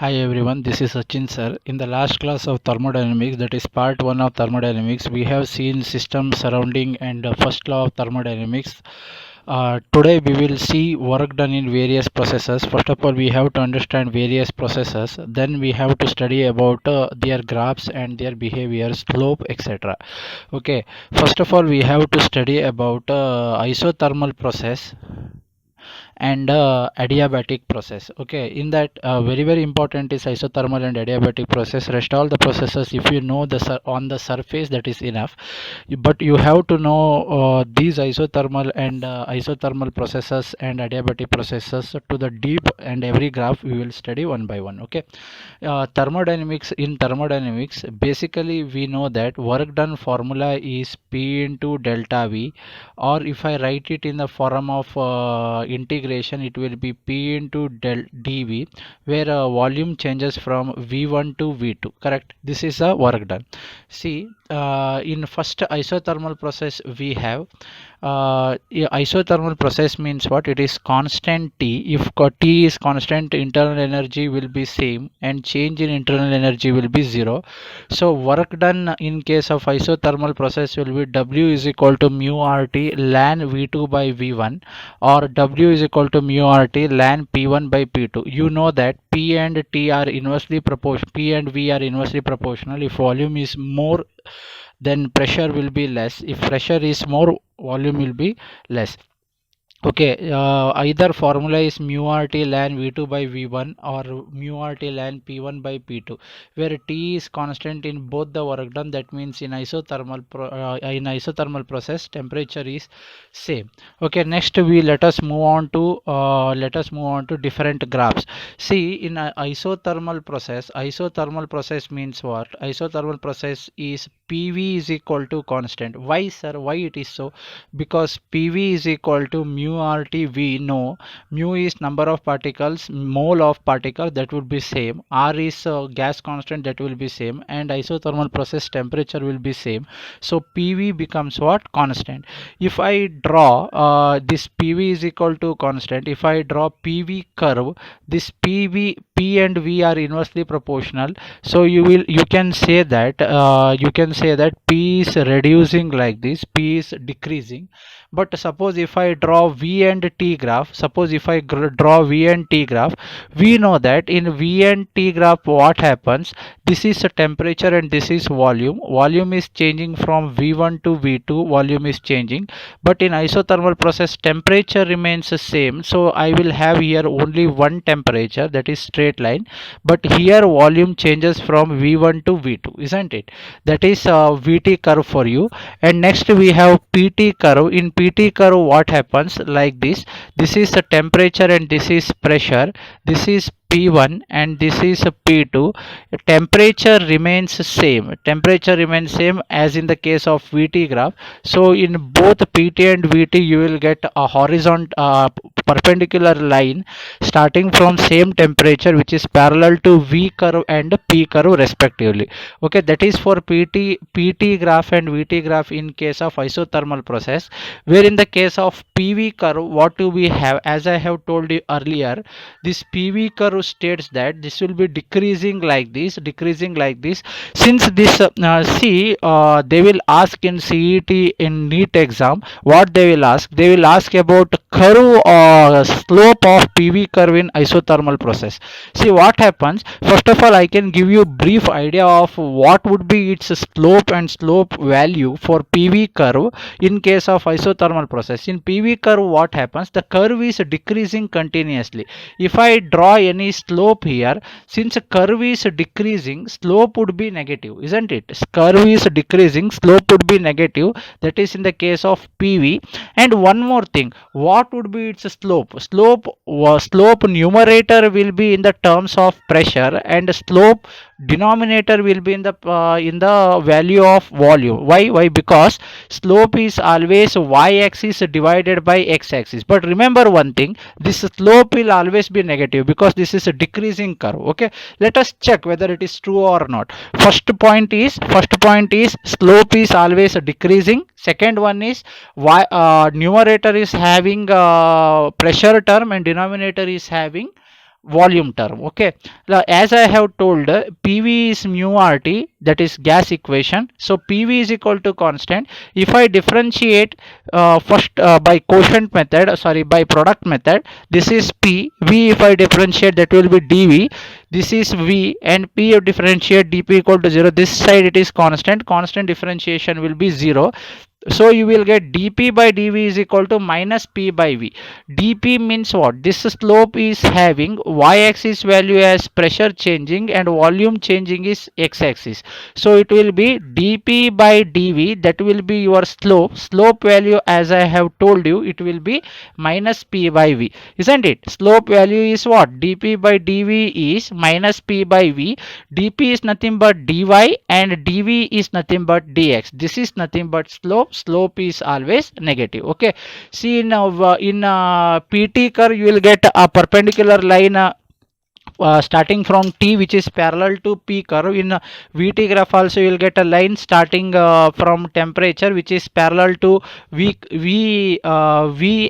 Hi everyone, this is Sachin sir. In the last class of thermodynamics, that is part 1 of thermodynamics, we have seen system surrounding and first law of thermodynamics. Today we will see work done in various processes. First of all, we have to understand various processes. Then we have to study about their graphs and their behavior, slope, etc. Okay, first of all, we have to study about isothermal process and adiabatic process. Okay, in that very important is isothermal and adiabatic process. Rest all the processes, if you know on the surface, that is enough. But you have to know these isothermal and isothermal processes and adiabatic processes to the deep, and every graph we will study one by one. Okay, thermodynamics. In thermodynamics, basically we know that work done formula is P into delta V, or if I write it in the form of integration, it will be P into del dV, where volume changes from V1 to V2. Correct, this is a work done. See, in first isothermal process we have isothermal process means what? It is constant T. If T is constant, internal energy will be same and change in internal energy will be 0. So work done in case of isothermal process will be W is equal to mu RT ln V2 by V1, or W is equal to mu RT ln P1 by P2. You know that P and T are inversely proportional. P and V are inversely proportional. If volume is more, then pressure will be less. If pressure is more, volume will be less. Okay, either formula is mu RT ln V2 by V1 or mu RT ln P1 by P2, where T is constant in both the work done. That means in isothermal process, temperature is same. Okay, next let us move on to different graphs. See, in isothermal process means what? Isothermal process is PV is equal to constant. Why, sir? Why it is so? Because PV is equal to mu RT. We know mu is number of particles, mole of particle, that would be same. R is gas constant, that will be same, and isothermal process temperature will be same. So PV becomes what? Constant. If I draw this PV is equal to constant, if I draw PV curve, this P and V are inversely proportional. So you can say that P is reducing like this, P is decreasing. But suppose if I draw V and T graph, we know that in V and T graph what happens? This is a temperature and this is volume. Volume is changing from V1 to V2, volume is changing. But in isothermal process, temperature remains the same. So I will have here only one temperature, that is straight line. But here volume changes from V1 to V2, isn't it? That is VT curve for you. And next we have PT curve. In PT curve what happens? Like this. This is the temperature and this is pressure. This is P1 and this is a P2. Temperature remains same. Temperature remains same as in the case of VT graph. So in both PT and VT you will get a horizontal perpendicular line starting from same temperature, which is parallel to V curve and P curve respectively. Okay, that is for PT graph and VT graph in case of isothermal process. Where in the case of PV curve, what do we have? As I have told you earlier, this PV curve states that this will be decreasing like this, since this they will ask in CET, in NEET exam, what they will ask? They will ask about curve or slope of PV curve in isothermal process. See what happens. First of all, I can give you brief idea of what would be its slope and slope value for PV curve in case of isothermal process. In PV curve what happens? The curve is decreasing continuously. If I draw any slope here, since curve is decreasing, slope would be negative, isn't it? Curve is decreasing, slope would be negative. That is in the case of PV. And one more thing, what would be its slope? Slope numerator will be in the terms of pressure, and slope denominator will be in the value of volume. Why? Because slope is always y-axis divided by x-axis. But remember one thing, this slope will always be negative because this is a decreasing curve. Okay, let us check whether it is true or not. First point is slope is always decreasing. Second one is numerator is having pressure term and denominator is having volume term. Okay, now as I have told, PV is mu RT, that is gas equation. So PV is equal to constant. If I differentiate first by quotient method, sorry, by product method, this is P. V if I differentiate, that will be dV. This is V, and P if differentiate, dP equal to 0. This side it is constant. Constant differentiation will be 0. So you will get dP by dV is equal to minus P by V. dP means what? This slope is having y-axis value as pressure changing and volume changing is x-axis. So it will be dP by dV, that will be your slope. Slope value, as I have told you, it will be minus P by V, isn't it? Slope value is what? dP by dV is minus P by V. dP is nothing but dy and dV is nothing but dx. This is nothing but slope. Slope is always negative. Okay, see in PT curve you will get a perpendicular line starting from T, which is parallel to P curve. In VT graph also you will get a line starting from temperature, which is parallel to V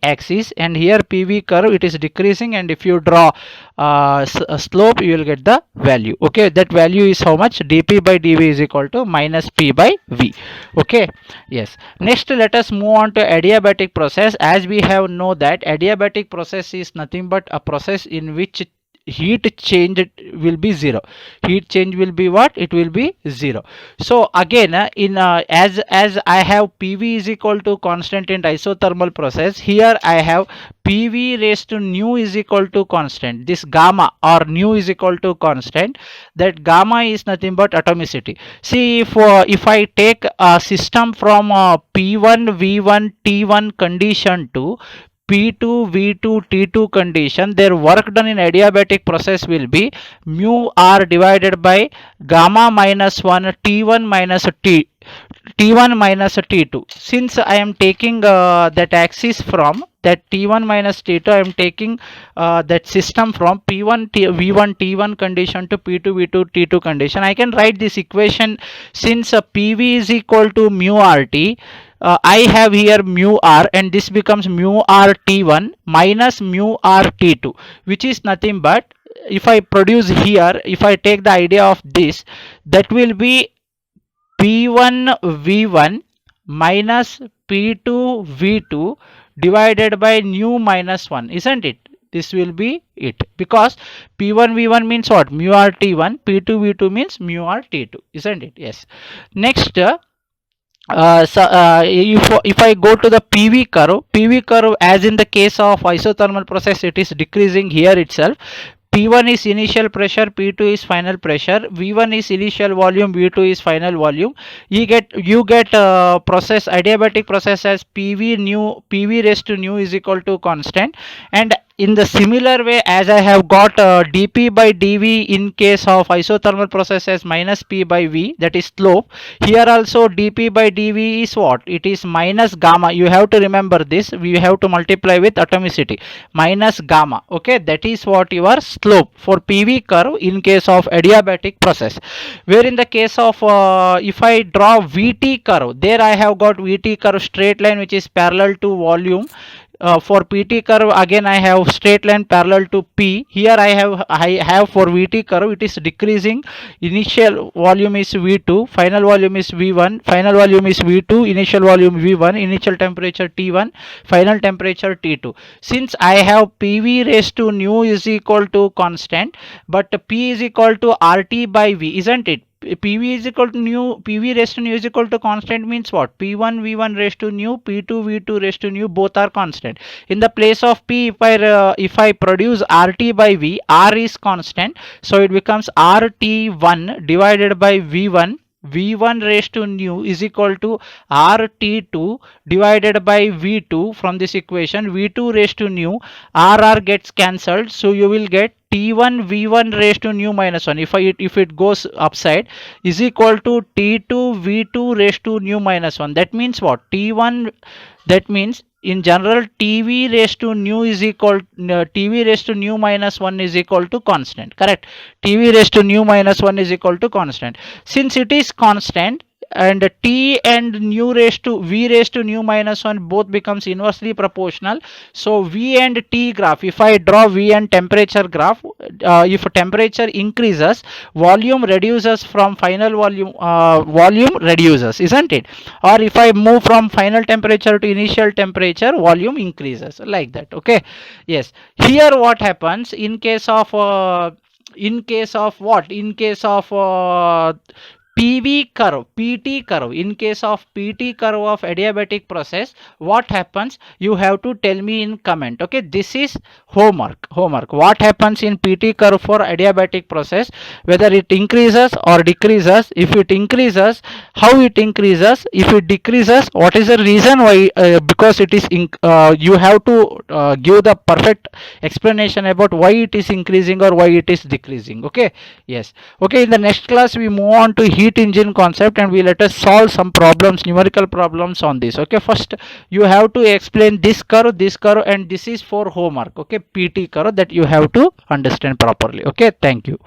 axis, and here PV curve it is decreasing, and if you draw a slope you will get the value. Okay, that value is how much? dP by dV is equal to minus P by V. Okay, yes. Next let us move on to adiabatic process. As we have know that adiabatic process is nothing but a process in which heat change will be zero. Heat change will be what? It will be zero. So again in as I have PV is equal to constant in isothermal process, here I have PV raised to nu is equal to constant. This gamma or nu is equal to constant. That gamma is nothing but atomicity. See, if I take a system from P1 V1 T1 condition to P2 V2 T2 condition, their work done in adiabatic process will be mu R divided by gamma minus 1 T1 minus T1 minus T2. Since I am taking that axis from that T1 minus T2, I am taking that system from P1 V1 T1 condition to P2 V2 T2 condition. I can write this equation. Since PV is equal to mu RT, I have here mu R, and this becomes mu R T1 minus mu R T2, which is nothing but, if I produce here, if I take the idea of this, that will be P1 V1 minus P2 V2 divided by nu minus 1, isn't it? This will be it, because P1 V1 means what? Mu R T1. P2 V2 means mu R T2, isn't it? Yes. Next, if I go to the PV curve, as in the case of isothermal process, it is decreasing here itself. P1 is initial pressure, P2 is final pressure, V1 is initial volume, V2 is final volume. You get process, adiabatic process as PV raised to nu is equal to constant. And in the similar way, as I have got dP by dV in case of isothermal process as minus P by V, that is slope, here also dP by dV is what? It is minus gamma. You have to remember this. We have to multiply with atomicity, minus gamma. Okay, that is what your slope for PV curve in case of adiabatic process. Where in the case of if I draw VT curve, there I have got VT curve straight line which is parallel to volume. For PT curve, again I have straight line parallel to P. Here I have for VT curve, it is decreasing. Initial volume is V2, final volume is V1, final volume is V2, initial volume V1, initial temperature T1, final temperature T2. Since I have PV raised to nu is equal to constant, but P is equal to RT by V, isn't it? PV is equal to nu, PV raised to nu is equal to constant means what? P1 V1 raised to nu, P2 V2 raised to nu, both are constant. In the place of P, if I produce RT by V, R is constant, so it becomes RT1 divided by V1. V1 raised to nu is equal to RT2 divided by V2. From this equation, V2 raised to nu, RR gets cancelled, so you will get T1 V1 raised to nu minus 1. If it goes upside, is equal to T2 V2 raised to nu minus 1. That means what? T1, that means in general TV raised to nu is equal TV raised to nu minus 1 is equal to constant, correct? TV raised to nu minus 1 is equal to constant. Since it is constant, and t and nu raised to v raised to nu minus 1 both becomes inversely proportional. So v and t graph, if I draw v and temperature graph, if temperature increases, volume reduces from final volume, volume reduces, isn't it? Or if I move from final temperature to initial temperature, volume increases, like that. Okay, yes. Here what happens in case of what, in case of PV curve, PT curve, in case of PT curve of adiabatic process, what happens? You have to tell me in comment. Okay, this is homework. Homework. What happens in PT curve for adiabatic process? Whether it increases or decreases. If it increases, how it increases? If it decreases, what is the reason why? Because it is you have to give the perfect explanation about why it is increasing or why it is decreasing. Okay, yes. Okay, in the next class we move on to heat engine concept, and we let us solve some problems, numerical problems on this. Okay, first you have to explain this curve, and this is for homework. Okay, PT curve, that you have to understand properly. Okay, thank you.